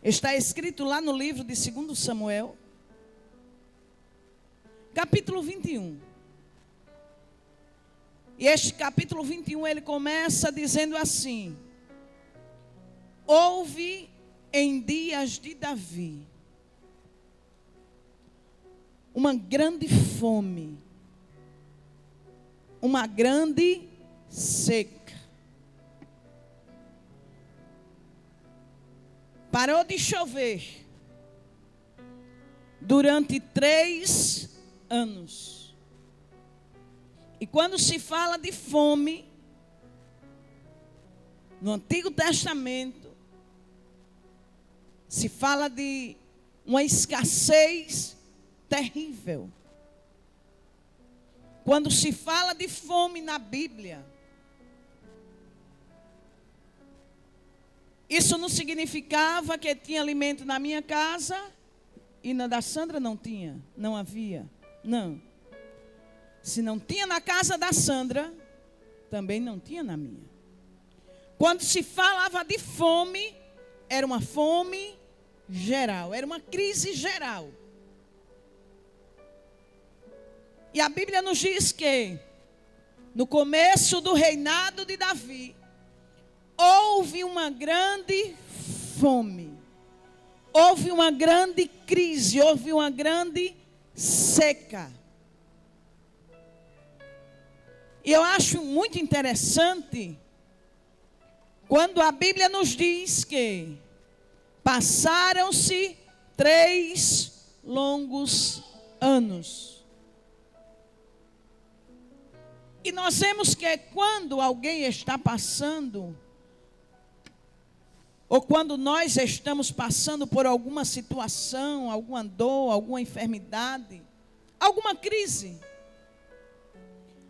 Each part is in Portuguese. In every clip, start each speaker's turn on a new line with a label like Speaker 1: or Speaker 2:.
Speaker 1: Está escrito lá no livro de 2 Samuel, capítulo 21. E este capítulo 21, ele começa dizendo assim: houve em dias de Davi uma grande fome, uma grande seca. Parou de chover durante 3 anos. E quando se fala de fome, no Antigo Testamento, se fala de uma escassez terrível. Quando se fala de fome na Bíblia, isso não significava que tinha alimento na minha casa e na da Sandra não tinha, não havia. Não. Se não tinha na casa da Sandra, também não tinha na minha. Quando se falava de fome, era uma fome geral, era uma crise geral. E a Bíblia nos diz que, no começo do reinado de Davi, houve uma grande fome, houve uma grande crise, houve uma grande seca. E eu acho muito interessante quando a Bíblia nos diz que passaram-se 3 longos anos. E nós vemos que quando alguém está passando, ou quando nós estamos passando por alguma situação, alguma dor, alguma enfermidade, alguma crise,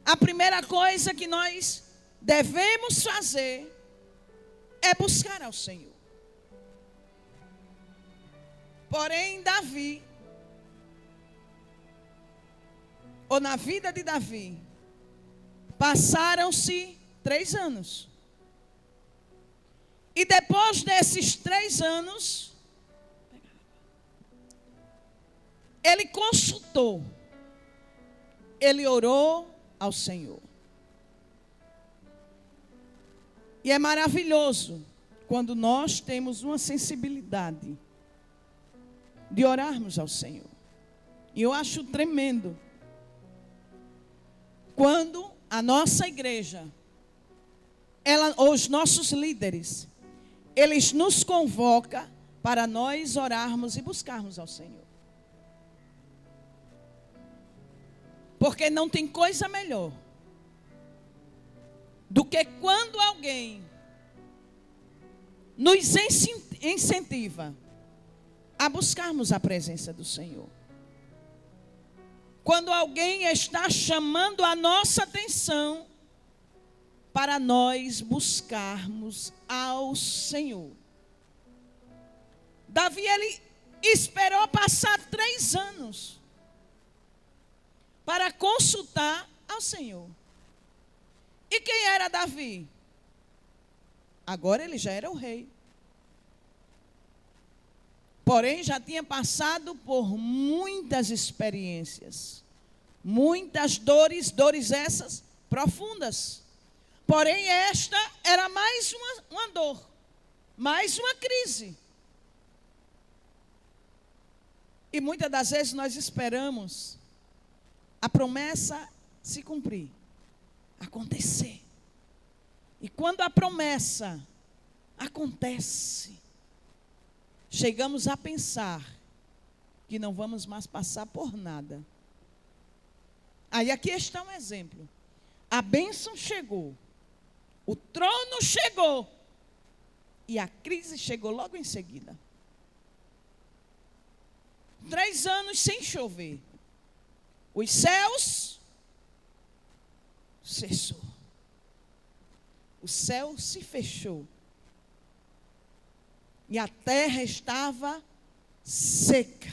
Speaker 1: a primeira coisa que nós devemos fazer é buscar ao Senhor. Porém, Davi, ou na vida de Davi, passaram-se 3 anos. E depois desses 3 anos, ele consultou, ele orou ao Senhor. E é maravilhoso quando nós temos uma sensibilidade de orarmos ao Senhor. E eu acho tremendo quando a nossa igreja, os nossos líderes, eles nos convocam para nós orarmos e buscarmos ao Senhor. Porque não tem coisa melhor do que quando alguém nos incentiva a buscarmos a presença do Senhor. Quando alguém está chamando a nossa atenção para nós buscarmos ao Senhor. Davi, ele esperou passar 3 anos para consultar ao Senhor. E quem era Davi? Agora ele já era o rei. Porém, já tinha passado por muitas experiências, muitas dores essas profundas. Porém, esta era mais uma dor, mais uma crise. E muitas das vezes nós esperamos a promessa se cumprir, acontecer. E quando a promessa acontece, chegamos a pensar que não vamos mais passar por nada. Aí aqui está um exemplo. A bênção chegou. O trono chegou. E a crise chegou logo em seguida. 3 anos sem chover. Os céus cessou. O céu se fechou. E a terra estava seca.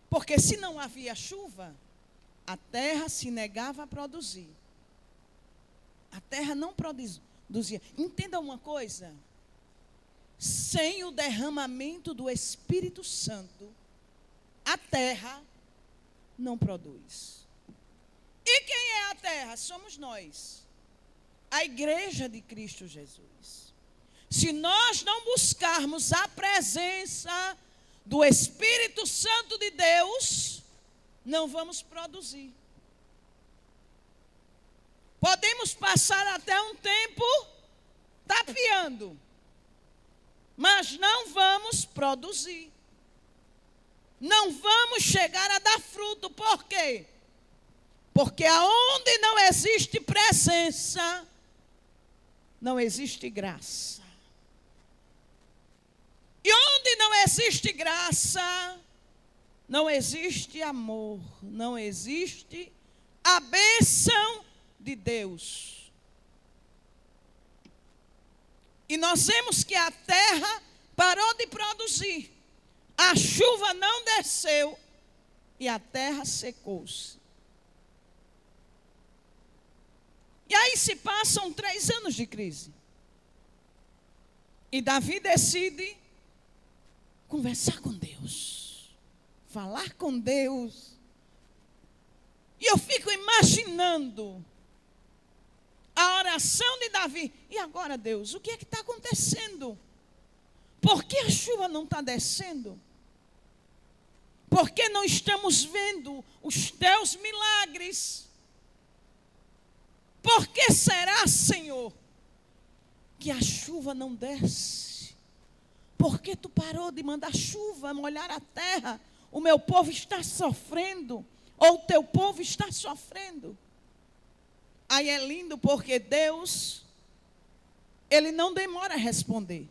Speaker 1: Porque se não havia chuva, a terra se negava a produzir. A terra não produzia. Entenda uma coisa. sem o derramamento do Espírito Santo, a terra não produz. E quem é a terra? Somos nós, a igreja de Cristo Jesus. Se nós não buscarmos a presença do Espírito Santo de Deus, não vamos produzir. Podemos passar até um tempo tapeando, mas não vamos produzir. Não vamos chegar a dar fruto. Por quê? Porque aonde não existe presença, não existe graça. E onde não existe graça, não existe amor, não existe a bênção de Deus. E nós vemos que a terra parou de produzir, a chuva não desceu e a terra secou-se. E aí se passam 3 anos de crise. E Davi decide conversar com Deus, falar com Deus. E eu fico imaginando a oração de Davi. E agora, Deus, o que é que está acontecendo? Por que a chuva não está descendo? Por que não estamos vendo os teus milagres? Por que será, Senhor, que a chuva não desce? Por que tu parou de mandar chuva, molhar a terra? O meu povo está sofrendo, ou o teu povo está sofrendo. Aí é lindo porque Deus, Ele não demora a responder.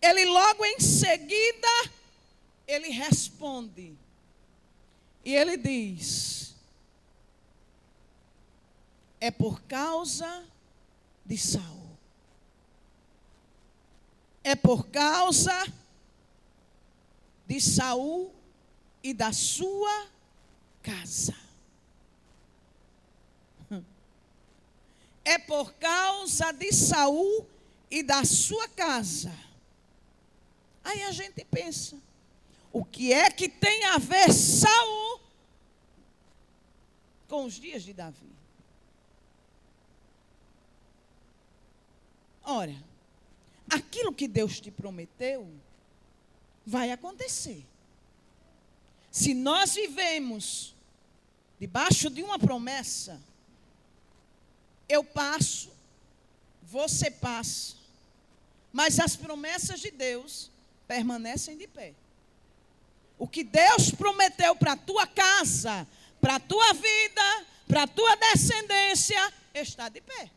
Speaker 1: Ele logo em seguida, Ele responde. E Ele diz: é por causa de Saul. É por causa de Saul e da sua casa. É por causa de Saul e da sua casa. Aí a gente pensa, o que é que tem a ver Saul com os dias de Davi? Ora, aquilo que Deus te prometeu vai acontecer. Se nós vivemos debaixo de uma promessa, eu passo, você passa, mas as promessas de Deus permanecem de pé. O que Deus prometeu para a tua casa, para a tua vida, para a tua descendência, está de pé.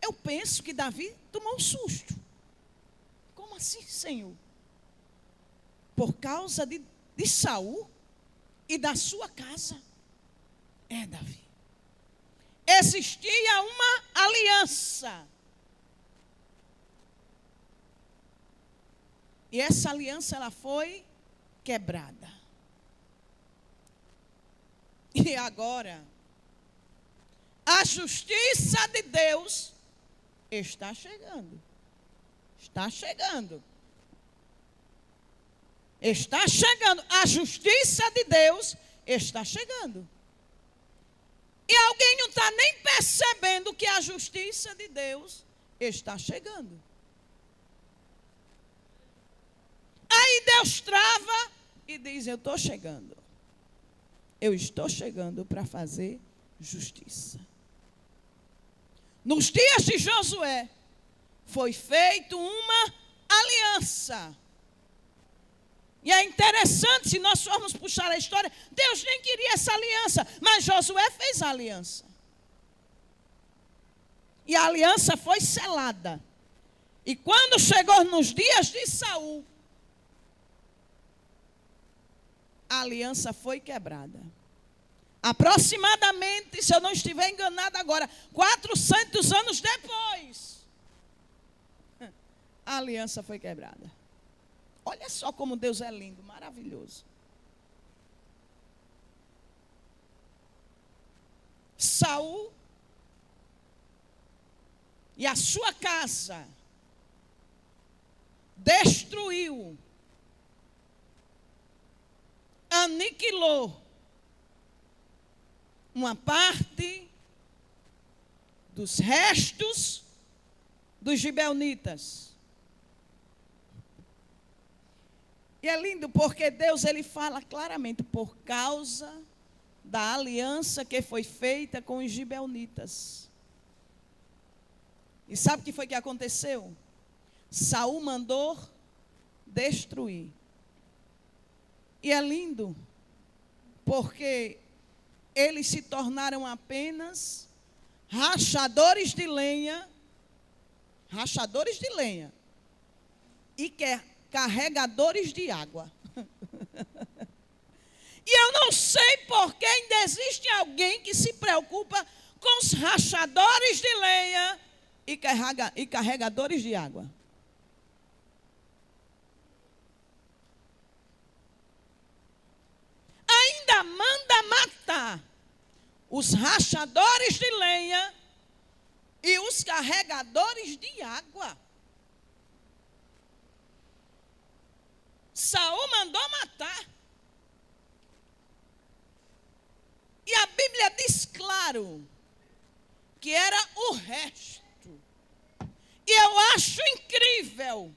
Speaker 1: Eu penso que Davi tomou um susto. Como assim, Senhor? Por causa de Saul e da sua casa. É, Davi. Existia uma aliança. E essa aliança, ela foi quebrada. E agora, a justiça de Deus está chegando. Está chegando. Está chegando. A justiça de Deus está chegando. E alguém não está nem percebendo que a justiça de Deus está chegando. Aí Deus trava e diz: eu estou chegando. Eu estou chegando para fazer justiça. Nos dias de Josué, foi feita uma aliança. E é interessante, se nós formos puxar a história, Deus nem queria essa aliança, mas Josué fez a aliança. E a aliança foi selada. E quando chegou nos dias de Saul, a aliança foi quebrada. Aproximadamente, se eu não estiver enganado agora, 400 anos depois, a aliança foi quebrada. Olha só como Deus é lindo, maravilhoso. Saul e a sua casa, destruiu, aniquilou uma parte dos restos dos gibeonitas. E é lindo porque Deus, ele fala claramente, por causa da aliança que foi feita com os gibeonitas. E sabe o que foi que aconteceu? Saul mandou destruir. E é lindo porque eles se tornaram apenas rachadores de lenha e carregadores de água. E eu não sei porque ainda existe alguém que se preocupa com os rachadores de lenha e carregadores de água. Ainda manda matar os rachadores de lenha e os carregadores de água. Saul mandou matar. E a Bíblia diz claro que era o resto. E eu acho incrível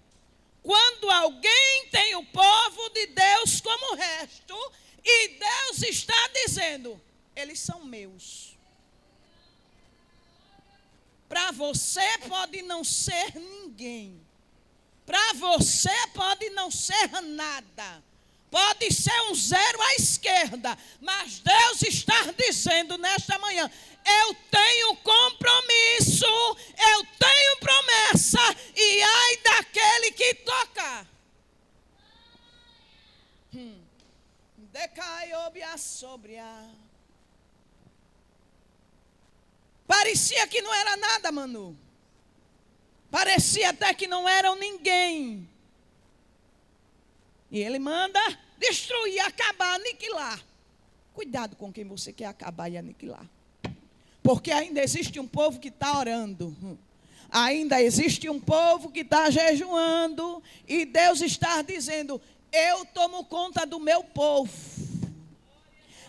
Speaker 1: quando alguém tem o povo de Deus como resto e Deus está dizendo, eles são meus. Para você pode não ser ninguém. Para você pode não ser nada. Pode ser um zero à esquerda. Mas Deus está dizendo nesta manhã, eu tenho compromisso, eu tenho promessa, e ai daquele que toca. Parecia que não era nada, Manu. Parecia até que não eram ninguém. E ele manda destruir, acabar, aniquilar. Cuidado com quem você quer acabar e aniquilar. Porque ainda existe um povo que está orando. Ainda existe um povo que está jejuando. E Deus está dizendo, eu tomo conta do meu povo.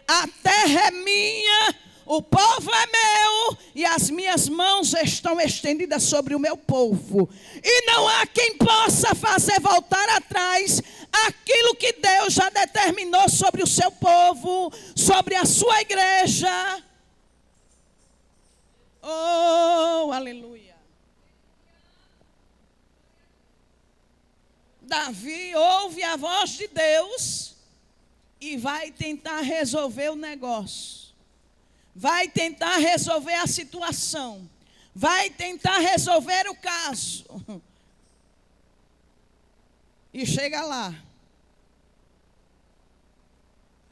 Speaker 1: A terra é minha, o povo é meu, e as minhas mãos estão estendidas sobre o meu povo. E não há quem possa fazer voltar atrás aquilo que Deus já determinou sobre o seu povo, sobre a sua igreja. Oh, aleluia. Davi ouve a voz de Deus e vai tentar resolver o negócio. Vai tentar resolver a situação. Vai tentar resolver o caso. E chega lá.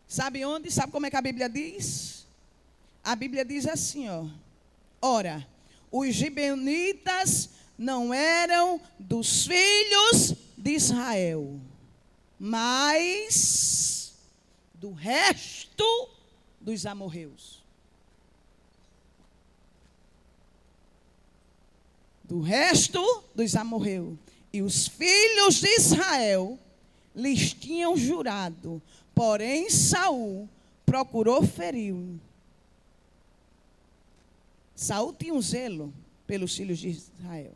Speaker 1: Sabe onde? Sabe como é que a Bíblia diz? A Bíblia diz assim, ó. Ora, os gibeonitas não eram dos filhos de Israel, mas do resto dos amorreus. Do resto dos amorreus. E os filhos de Israel lhes tinham jurado, porém Saul procurou feri-lo. Saul tinha um zelo pelos filhos de Israel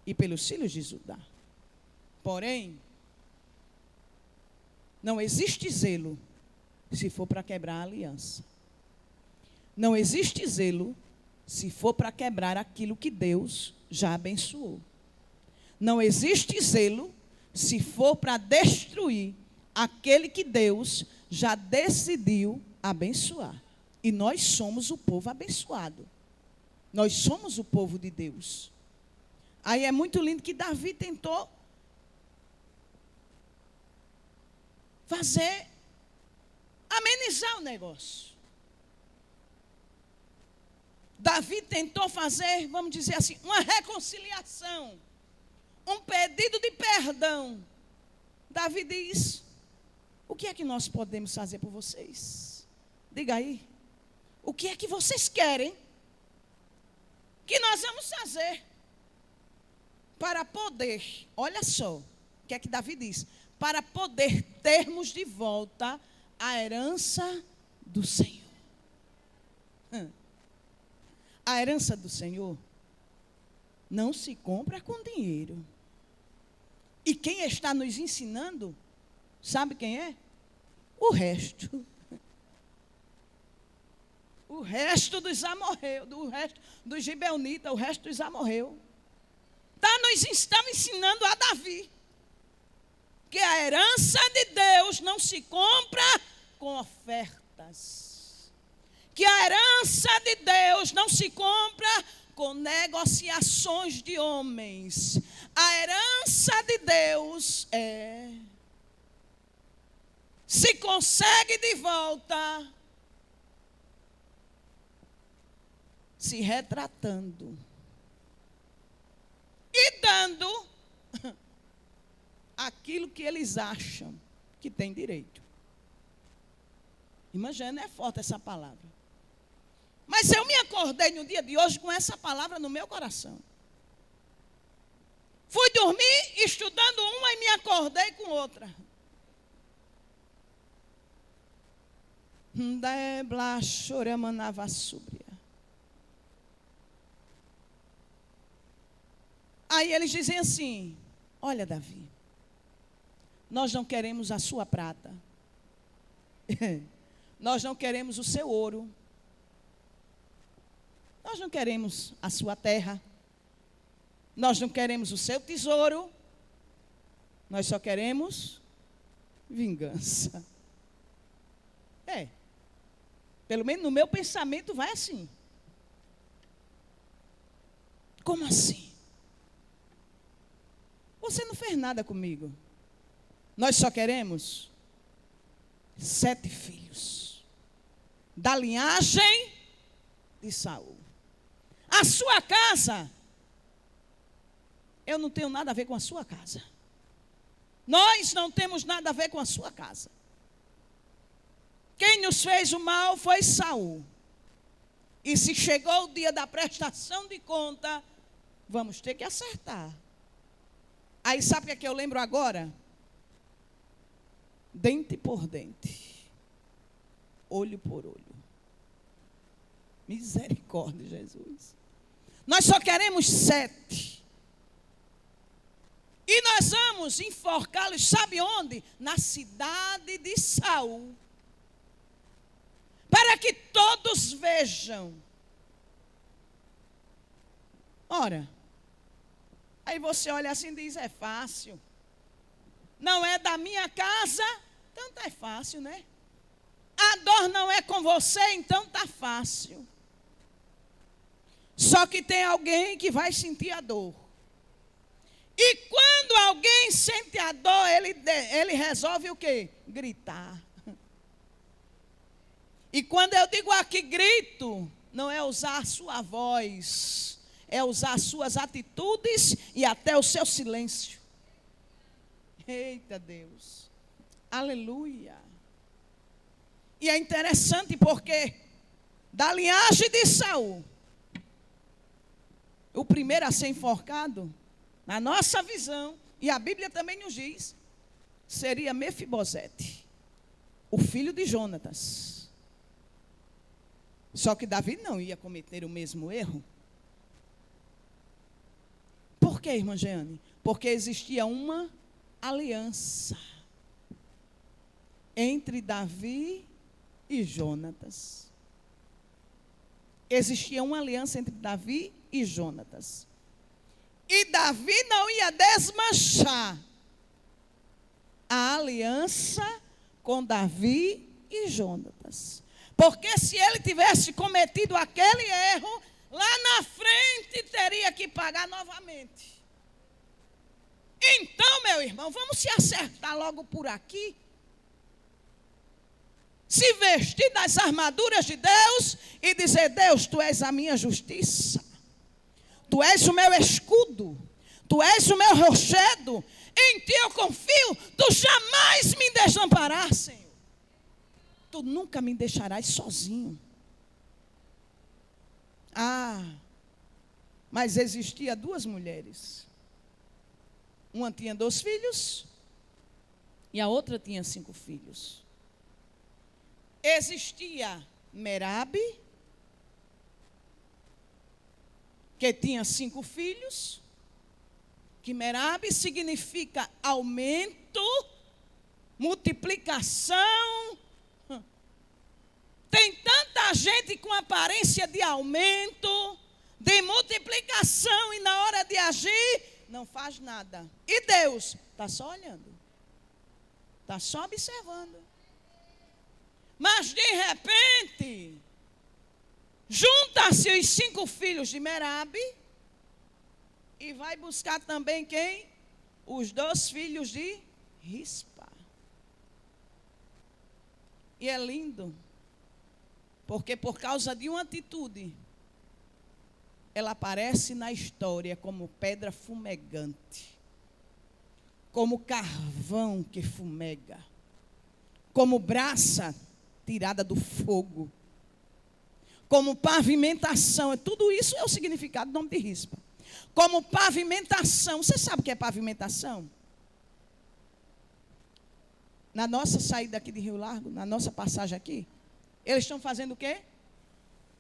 Speaker 1: e pelos filhos de Judá. Porém, não existe zelo se for para quebrar a aliança. Não existe zelo se for para quebrar aquilo que Deus já abençoou. Não existe zelo se for para destruir aquele que Deus já decidiu abençoar. E nós somos o povo abençoado. Nós somos o povo de Deus. Aí é muito lindo que Davi tentou amenizar o negócio. Davi tentou fazer, vamos dizer assim, uma reconciliação, um pedido de perdão. Davi diz, o que é que nós podemos fazer por vocês? Diga aí, o que é que vocês querem? que nós vamos fazer para poder, olha só, o que é que Davi diz? Para poder termos de volta a herança do Senhor. A herança do Senhor não se compra com dinheiro. E quem está nos ensinando, sabe quem é? O resto. O resto dos amorreus, o resto dos gibeonitas, o resto dos amorreus. Estava ensinando a Davi que a herança de Deus não se compra com ofertas. Que a herança de Deus não se compra com negociações de homens. A herança de Deus se consegue de volta se retratando e dando aquilo que eles acham que tem direito. Imagina, é forte essa palavra. Mas eu me acordei no dia de hoje com essa palavra no meu coração. Fui dormir estudando uma e me acordei com outra. Aí eles dizem assim: olha, Davi, nós não queremos a sua prata. Nós não queremos o seu ouro. Nós não queremos a sua terra. Nós não queremos o seu tesouro. Nós só queremos vingança. Pelo menos no meu pensamento vai assim. Como assim? Você não fez nada comigo. Nós só queremos 7 filhos da linhagem de Saul. A sua casa, eu não tenho nada a ver com a sua casa. Nós não temos nada a ver com a sua casa. Quem nos fez o mal foi Saul. E se chegou o dia da prestação de conta, vamos ter que acertar. Aí sabe o que é que eu lembro agora? Dente por dente, olho por olho. Misericórdia, Jesus. Nós só queremos 7. E nós vamos enforcá-los, sabe onde? Na cidade de Saul. Para que todos vejam. Ora, aí você olha assim e diz: é fácil. Não é da minha casa, então tá fácil, né? A dor não é com você, então tá fácil. Só que tem alguém que vai sentir a dor. E quando alguém sente a dor, ele resolve o quê? Gritar. E quando eu digo aqui grito, não é usar a sua voz, é usar as suas atitudes e até o seu silêncio. Eita Deus, aleluia. E é interessante porque da linhagem de Saul, o primeiro a ser enforcado, na nossa visão, e a Bíblia também nos diz, seria Mefibosete, o filho de Jonatas. Só que Davi não ia cometer o mesmo erro. Por quê, irmã Jeane? Porque existia uma aliança entre Davi e Jonatas. Existia uma aliança entre Davi e Jonatas. E Davi não ia desmanchar a aliança com Davi e Jonatas. Porque se ele tivesse cometido aquele erro, lá na frente teria que pagar novamente. Então, meu irmão, vamos se acertar logo por aqui. Se vestir das armaduras de Deus e dizer: Deus, tu és a minha justiça. Tu és o meu escudo. Tu és o meu rochedo. Em ti eu confio. Tu jamais me desampararás, Senhor. Tu nunca me deixarás sozinho. Mas existia duas mulheres. Uma tinha 2 filhos e a outra tinha 5 filhos. Existia Merabe, que tinha 5 filhos, que Merabe significa aumento, multiplicação. Tem tanta gente com aparência de aumento, de multiplicação, e na hora de agir, não faz nada. E Deus está só olhando, está só observando. Mas de repente, junta-se os 5 filhos de Merabe e vai buscar também quem? Os 2 filhos de Rispa. E é lindo, porque por causa de uma atitude, ela aparece na história como pedra fumegante, como carvão que fumega, como brasa tirada do fogo, como pavimentação. Tudo isso é o significado do nome de Rispa. Como pavimentação. Você sabe o que é pavimentação? Na nossa saída aqui de Rio Largo, na nossa passagem aqui, eles estão fazendo o quê?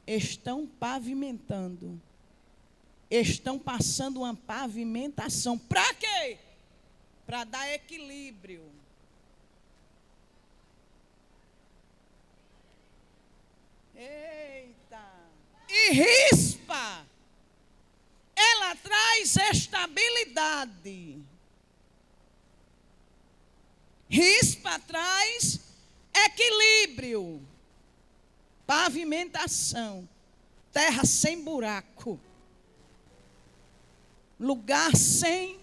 Speaker 1: Estão pavimentando. Estão passando uma pavimentação. Para quê? Para dar equilíbrio. Eita! E Rispa, ela traz estabilidade. Rispa traz equilíbrio, pavimentação, terra sem buraco, lugar sem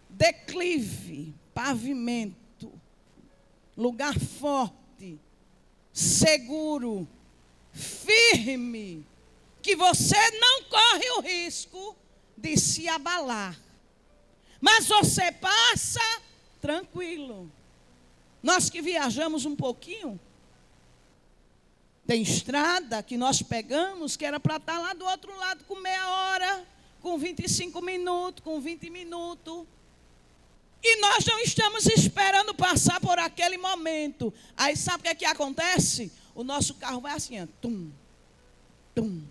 Speaker 1: declive, pavimento, lugar forte, seguro, firme, que você não corre o risco de se abalar, mas você passa tranquilo. Nós que viajamos um pouquinho, tem estrada que nós pegamos, que era para estar lá do outro lado com meia hora, com 25 minutos, com 20 minutos. E nós não estamos esperando passar por aquele momento. Aí sabe o que é que acontece? O nosso carro vai assim, ó, tum, tum,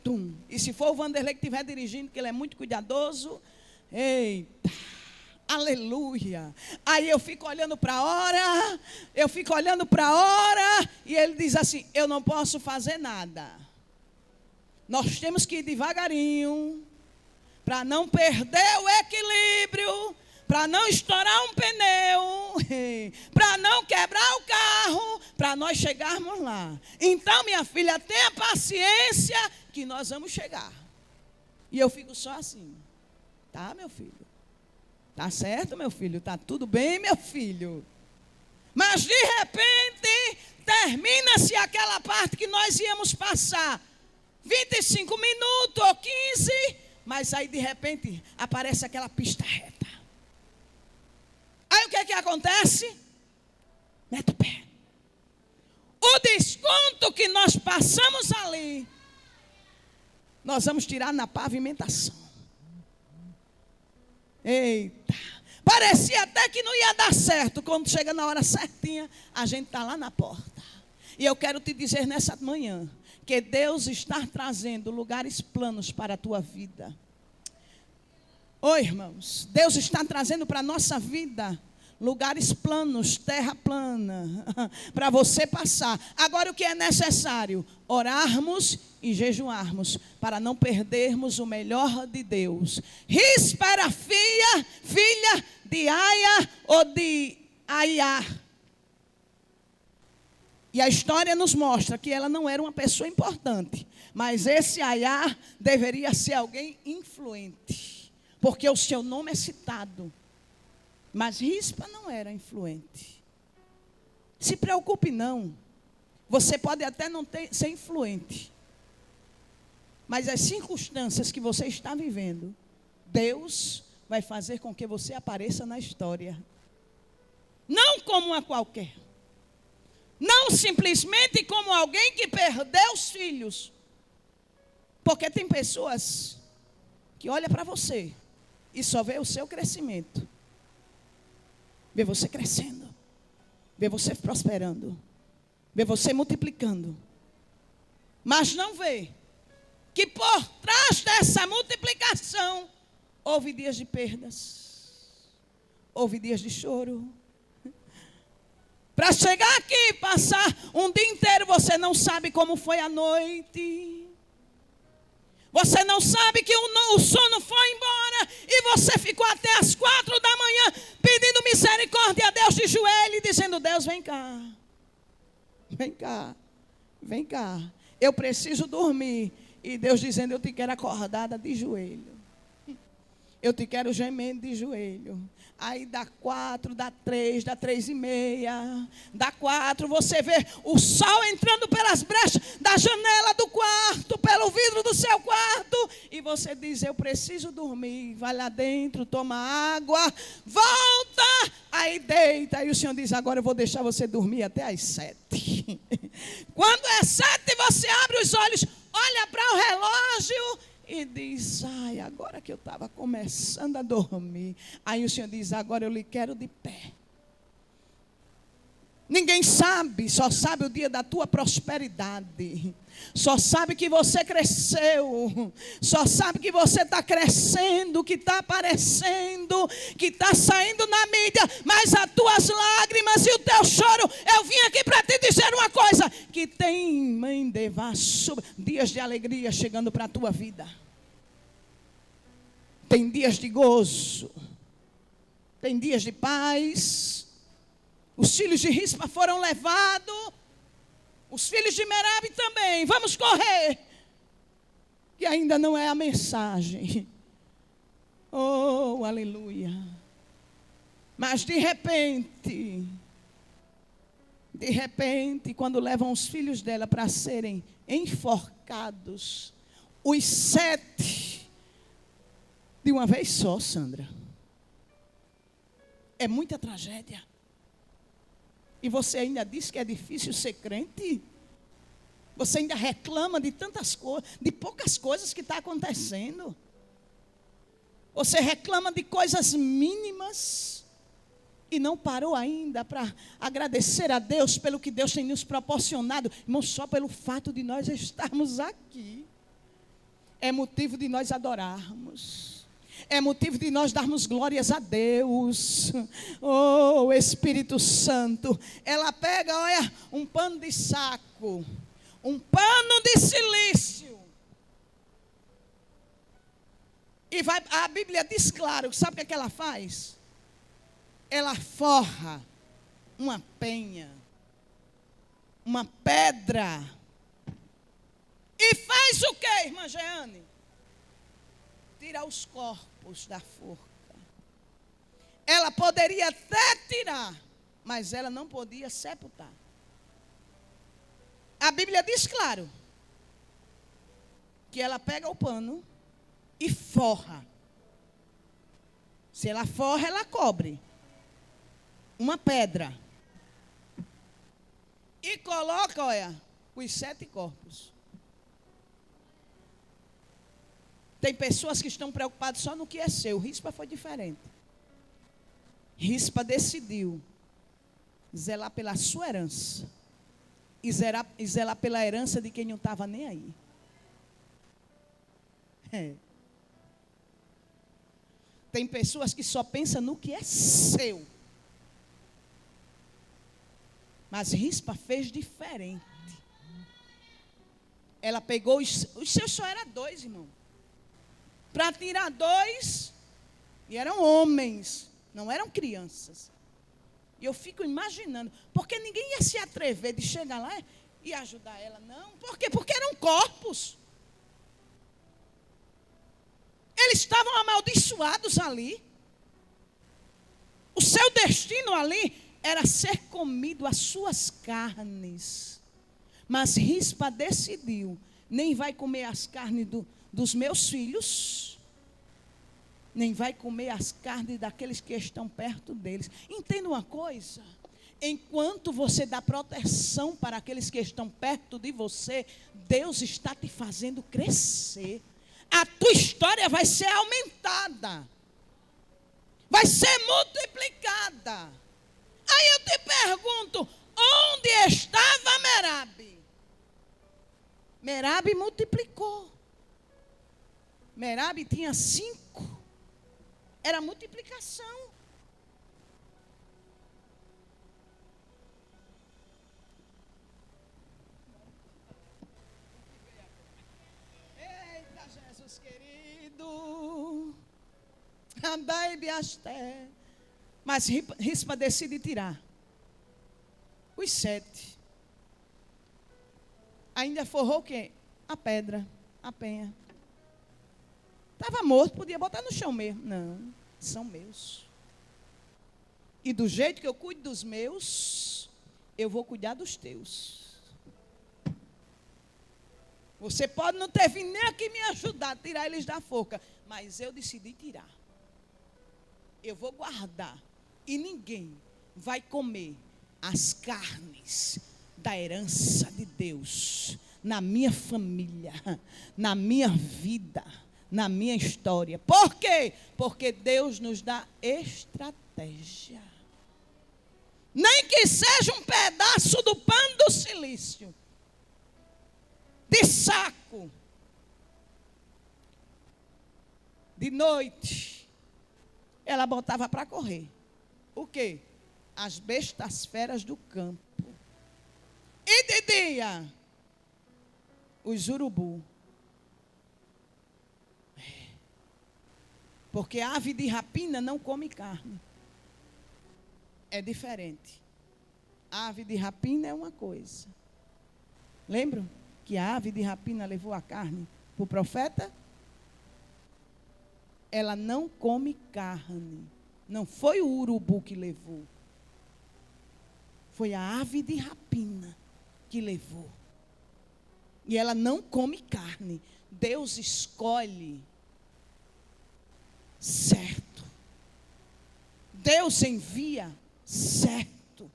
Speaker 1: tum. E se for o Vanderlei que estiver dirigindo, que ele é muito cuidadoso, eita, aleluia. Aí eu fico olhando para a hora, e ele diz assim, eu não posso fazer nada. Nós temos que ir devagarinho, para não perder o equilíbrio, para não estourar um pneu, para não quebrar o carro, para nós chegarmos lá. Então, minha filha, tenha paciência que nós vamos chegar. E eu fico só assim. Tá, meu filho? Tá certo, meu filho? Tá tudo bem, meu filho? Mas, de repente, termina-se aquela parte que nós íamos passar. 25 minutos ou 15, mas aí, de repente, aparece aquela pista reta. Aí o que é que acontece? Mete o pé. O desconto que nós passamos ali, nós vamos tirar na pavimentação. Eita. Parecia até que não ia dar certo. Quando chega na hora certinha, a gente está lá na porta. E eu quero te dizer nessa manhã, que Deus está trazendo lugares planos para a tua vida. Oi, irmãos, Deus está trazendo para a nossa vida lugares planos, terra plana, para você passar. Agora o que é necessário? Orarmos e jejuarmos, para não perdermos o melhor de Deus. Rispa era filha de Aia ou de Aiá. E a história nos mostra que ela não era uma pessoa importante, mas esse Aiá deveria ser alguém influente, porque o seu nome é citado. Mas Rispa não era influente. Se preocupe não. Você pode até não ser influente, mas as circunstâncias que você está vivendo, Deus vai fazer com que você apareça na história. Não como uma qualquer. Não simplesmente como alguém que perdeu os filhos. Porque tem pessoas que olha para você e só vê o seu crescimento. Vê você crescendo. Vê você prosperando. Vê você multiplicando. Mas não vê que por trás dessa multiplicação houve dias de perdas. Houve dias de choro. Para chegar aqui e passar um dia inteiro, você não sabe como foi a noite. Você não sabe que o sono foi embora e você ficou até as 4 da manhã pedindo misericórdia a Deus de joelho e dizendo: Deus, vem cá. Vem cá. Vem cá. Eu preciso dormir. E Deus dizendo: eu te quero acordada de joelho. Eu te quero gemendo de joelho. Aí dá 4, dá 3, dá 3:30, dá 4, você vê o sol entrando pelas brechas da janela do quarto, pelo vidro do seu quarto, e você diz: eu preciso dormir. Vai lá dentro, toma água, volta, aí deita. Aí o Senhor diz: agora eu vou deixar você dormir até às 7. Quando é 7, você abre os olhos, olha para o relógio e diz: ai, agora que eu estava começando a dormir. Aí o Senhor diz: agora eu lhe quero de pé. Ninguém sabe, só sabe o dia da tua prosperidade. Só sabe que você cresceu. Só sabe que você está crescendo, que está aparecendo, que está saindo na mídia. Mas as tuas lágrimas e o teu choro, eu vim aqui para te dizer uma coisa: que tem, mãe devasso, dias de alegria chegando para a tua vida. Tem dias de gozo. Tem dias de paz. Os filhos de Rispa foram levados. Os filhos de Merabe também. Vamos correr. Que ainda não é a mensagem. Oh, aleluia. Mas de repente, quando levam os filhos dela para serem enforcados, os 7, de uma vez só, Sandra. É muita tragédia. E você ainda diz que é difícil ser crente? Você ainda reclama de tantas coisas, de poucas coisas que estão acontecendo. Você reclama de coisas mínimas e não parou ainda para agradecer a Deus pelo que Deus tem nos proporcionado. Irmão, só pelo fato de nós estarmos aqui é motivo de nós adorarmos. É motivo de nós darmos glórias a Deus. Oh, Espírito Santo. Ela pega, olha, um pano de saco, um pano de silício. E vai, a Bíblia diz claro, sabe o que ela faz? Ela forra uma penha, uma pedra. E faz o que, irmã Jeane? Tira os corpos da forca. Ela poderia até tirar, mas ela não podia sepultar. A Bíblia diz claro que ela pega o pano e forra. Se ela forra, ela cobre uma pedra e coloca, olha, os 7 corpos. Tem pessoas que estão preocupadas só no que é seu. Rispa foi diferente. Rispa decidiu zelar pela sua herança. E zelar pela herança de quem não estava nem aí. Tem pessoas que só pensam no que é seu. Mas Rispa fez diferente. Ela pegou os seus só eram 2, irmão. Para tirar 2, e eram homens, não eram crianças. E eu fico imaginando, porque ninguém ia se atrever de chegar lá e ajudar ela, não. Por quê? Porque eram corpos. Eles estavam amaldiçoados ali. O seu destino ali era ser comido as suas carnes. Mas Rispa decidiu, nem vai comer as carnes dos meus filhos, nem vai comer as carnes daqueles que estão perto deles. Entenda uma coisa: enquanto você dá proteção para aqueles que estão perto de você, Deus está te fazendo crescer. a tua história vai ser aumentada. Vai ser multiplicada. Aí eu te pergunto, onde estava Merabe? Merabe multiplicou. Merabe tinha 5. Era multiplicação. Eita, Jesus querido. Andai biasté. Mas Rispa decide tirar os 7. Ainda forrou o quê? A pedra, a penha. Estava morto, podia botar no chão mesmo. Não, são meus. E do jeito que eu cuido dos meus, eu vou cuidar dos teus. Você pode não ter vindo nem aqui me ajudar a tirar eles da forca, mas eu decidi tirar. Eu vou guardar. E ninguém vai comer as carnes da herança de Deus na minha família, na minha vida, na minha história. Por quê? Porque Deus nos dá estratégia. Nem que seja um pedaço do pano do silício, de saco, de noite, ela botava para correr. O quê? As bestas feras do campo. E de dia, os urubu. Porque a ave de rapina não come carne. É diferente. A ave de rapina é uma coisa. Lembram que a ave de rapina levou a carne para o profeta? Ela não come carne. Não foi o urubu que levou. Foi a ave de rapina que levou. E ela não come carne. Deus escolhe certo. Deus envia certo.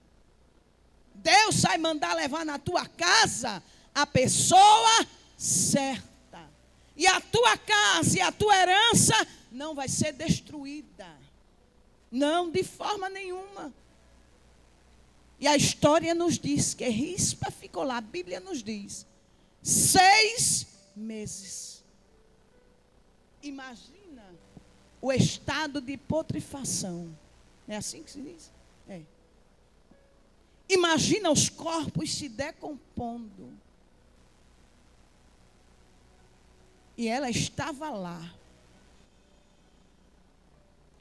Speaker 1: Deus vai mandar levar na tua casa a pessoa certa. E a tua casa e a tua herança não vai ser destruída. Não, de forma nenhuma. E a história nos diz que Rispa ficou lá, a Bíblia nos diz, 6 meses. Imagina o estado de putrefação. Não é assim que se diz? É. Imagina os corpos se decompondo. E ela estava lá,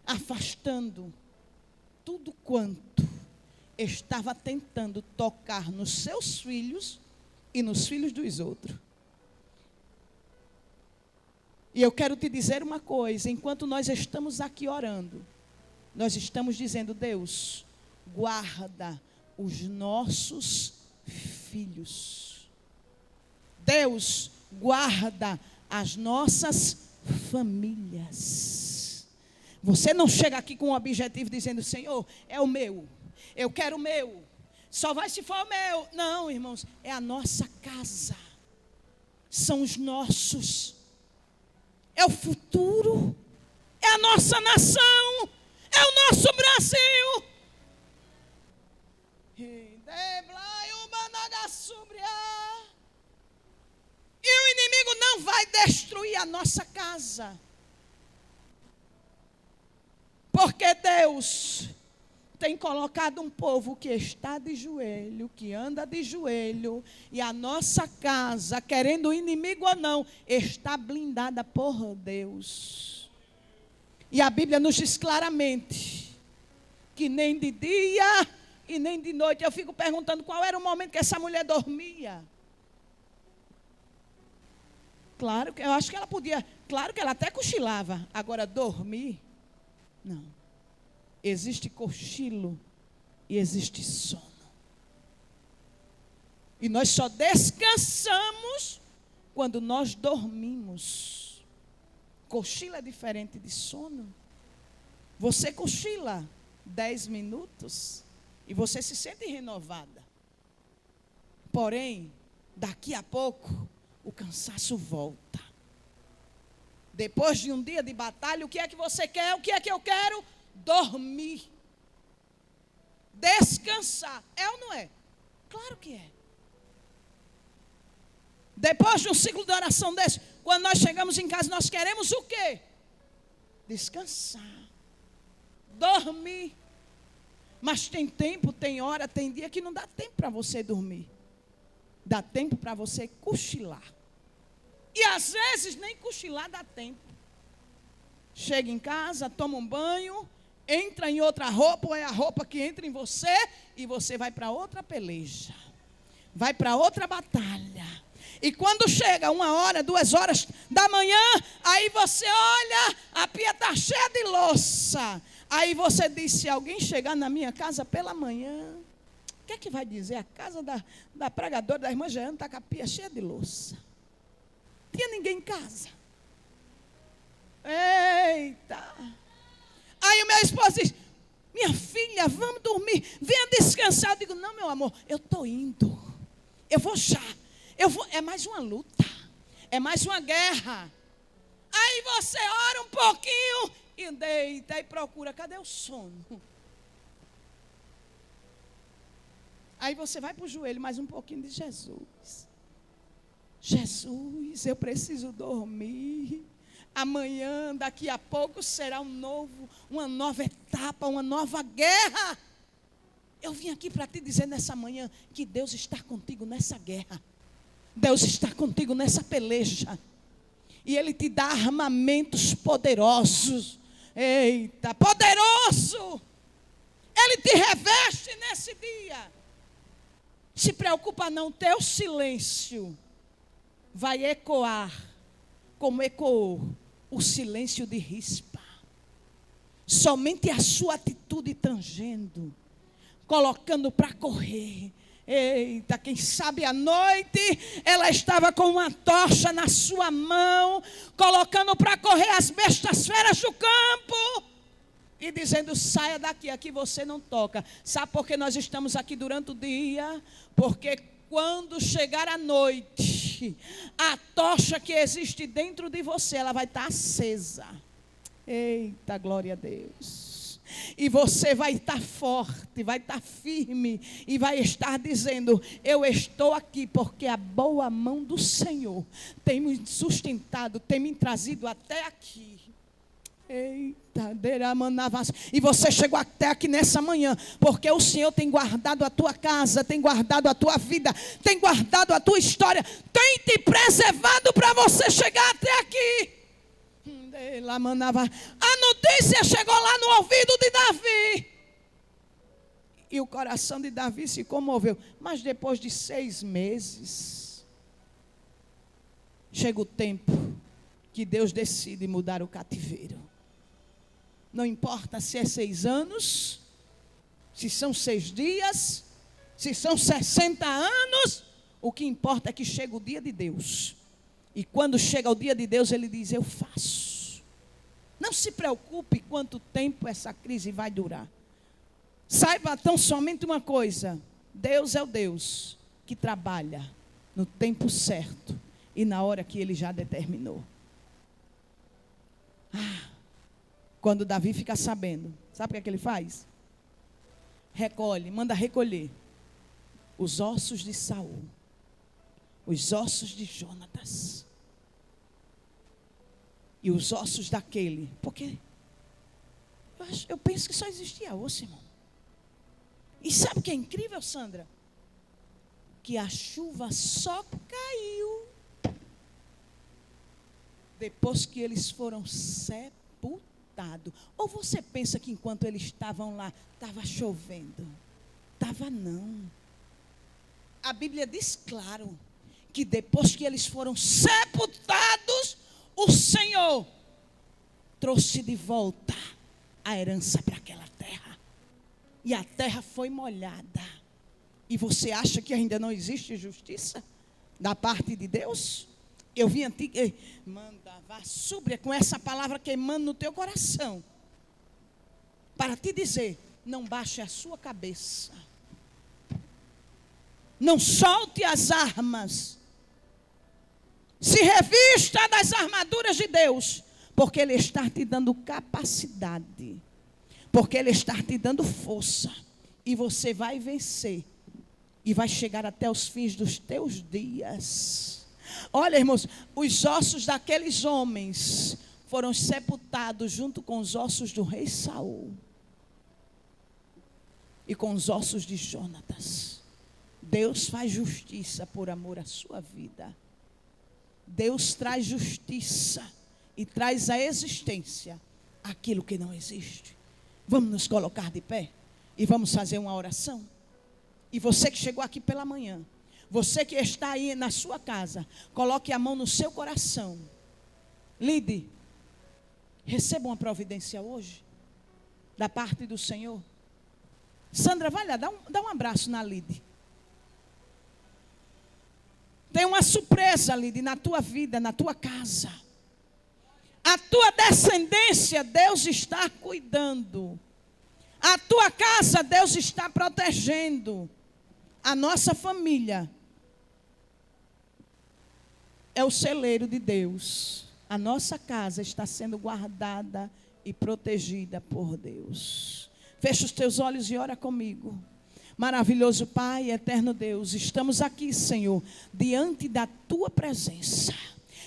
Speaker 1: afastando tudo quanto estava tentando tocar nos seus filhos e nos filhos dos outros. E eu quero te dizer uma coisa, enquanto nós estamos aqui orando, nós estamos dizendo, Deus, guarda os nossos filhos. Deus, guarda as nossas famílias. Você não chega aqui com um objetivo dizendo, Senhor, é o meu, eu quero o meu, só vai se for o meu. Não, irmãos, é a nossa casa, são os nossos, é o futuro, é a nossa nação, é o nosso Brasil. E o inimigo não vai destruir a nossa casa. Porque Deus tem colocado um povo que está de joelho, que anda de joelho, e a nossa casa, querendo o inimigo ou não, está blindada por Deus. E a Bíblia nos diz claramente que nem de dia e nem de noite. Eu fico perguntando qual era o momento que essa mulher dormia. Claro que eu acho que ela podia, claro que ela até cochilava. Agora dormir, não. Existe cochilo e existe sono. E nós só descansamos quando nós dormimos. Cochilo é diferente de sono. Você cochila 10 minutos e você se sente renovada. Porém, daqui a pouco, o cansaço volta. Depois de um dia de batalha, o que é que você quer? O que é que eu quero? Dormir. Descansar. É ou não é? Claro que é. Depois de um ciclo de oração desse, quando nós chegamos em casa, nós queremos o quê? Descansar. Dormir. Mas tem tempo, tem hora, tem dia que não dá tempo para você dormir. Dá tempo para você cochilar. E às vezes nem cochilar dá tempo. Chega em casa, toma um banho, entra em outra roupa, ou é a roupa que entra em você, e você vai para outra peleja. Vai para outra batalha. E quando chega 1h, 2h da manhã, aí você olha, a pia está cheia de louça. Aí você diz, se alguém chegar na minha casa pela manhã, o que é que vai dizer? A casa da pregadora, da irmã Jeane, está com a pia cheia de louça. Não tinha ninguém em casa. Eita. Aí o meu esposo diz, minha filha, vamos dormir, venha descansar. Eu digo, não, meu amor, eu estou indo. Eu vou já. É mais uma luta. É mais uma guerra. Aí você ora um pouquinho e deita e procura, cadê o sono? Aí você vai para o joelho mais um pouquinho de Jesus. Jesus, eu preciso dormir. Amanhã, daqui a pouco, será uma nova etapa, uma nova guerra. Eu vim aqui para te dizer nessa manhã que Deus está contigo nessa guerra. Deus está contigo nessa peleja. E Ele te dá armamentos poderosos. Eita, poderoso! Ele te reveste nesse dia. Se preocupa não, teu silêncio vai ecoar como ecoou o silêncio de Rispa. Somente a sua atitude tangendo, colocando para correr. Eita, quem sabe à noite ela estava com uma tocha na sua mão, colocando para correr as bestas feras do campo e dizendo, saia daqui, aqui você não toca. Sabe por que nós estamos aqui durante o dia? Porque quando chegar a noite, a tocha que existe dentro de você, ela vai estar acesa. Eita, glória a Deus. E você vai estar forte, vai estar firme e vai estar dizendo, eu estou aqui porque a boa mão do Senhor tem me sustentado, tem me trazido até aqui. Eita, deramanavas. E você chegou até aqui nessa manhã porque o Senhor tem guardado a tua casa, tem guardado a tua vida, tem guardado a tua história, tem te preservado para você chegar até aqui. A notícia chegou lá no ouvido de Davi. E o coração de Davi se comoveu. Mas depois de 6 meses, chega o tempo que Deus decide mudar o cativeiro. Não importa se é 6 anos, se são 6 dias, se são 60 anos, o que importa é que chega o dia de Deus. E quando chega o dia de Deus, Ele diz, eu faço. Não se preocupe quanto tempo essa crise vai durar. Saiba tão somente uma coisa, Deus é o Deus que trabalha no tempo certo e na hora que Ele já determinou. Quando Davi fica sabendo, sabe o que é que ele faz? Manda recolher os ossos de Saul, os ossos de Jonatas e os ossos daquele, porque eu penso que só existia osso, irmão. E sabe o que é incrível, Sandra? Que a chuva só caiu depois que eles foram sepultados. Ou você pensa que enquanto eles estavam lá, estava chovendo? Estava não. A Bíblia diz claro, que depois que eles foram sepultados, o Senhor trouxe de volta a herança para aquela terra. E a terra foi molhada. E você acha que ainda não existe justiça da parte de Deus? Eu vim aqui, mandava súbria com essa palavra queimando no teu coração, para te dizer, não baixe a sua cabeça. Não solte as armas. Se revista das armaduras de Deus, porque Ele está te dando capacidade, porque Ele está te dando força, e você vai vencer, e vai chegar até os fins dos teus dias. Olha, irmãos, os ossos daqueles homens foram sepultados junto com os ossos do rei Saul e com os ossos de Jonatas. Deus faz justiça por amor à sua vida. Deus traz justiça e traz à existência aquilo que não existe. Vamos nos colocar de pé e vamos fazer uma oração. E você que chegou aqui pela manhã, você que está aí na sua casa, coloque a mão no seu coração. Lide, receba uma providência hoje, da parte do Senhor. Sandra, vai lá, dá um abraço na Lide. Tem uma surpresa, Lide, na tua vida, na tua casa. A tua descendência, Deus está cuidando. A tua casa, Deus está protegendo. A nossa família é o celeiro de Deus. A nossa casa está sendo guardada e protegida por Deus. Fecha os teus olhos e ora comigo. Maravilhoso Pai, eterno Deus, estamos aqui, Senhor, diante da Tua presença.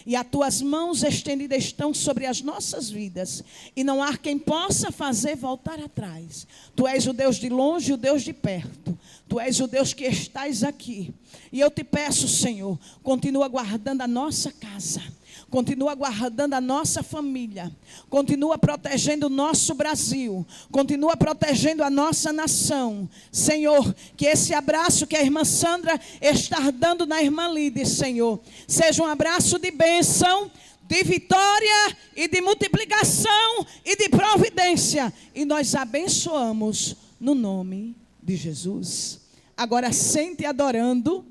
Speaker 1: E as Tuas mãos estendidas estão sobre as nossas vidas. E não há quem possa fazer voltar atrás. Tu és o Deus de longe e o Deus de perto. Tu és o Deus que estás aqui. E eu te peço, Senhor, continua guardando a nossa casa. Continua guardando a nossa família. Continua protegendo o nosso Brasil. Continua protegendo a nossa nação. Senhor, que esse abraço que a irmã Sandra está dando na irmã Lídia, Senhor, seja um abraço de bênção, de vitória e de multiplicação e de providência. E nós abençoamos no nome de Jesus. Agora sente adorando.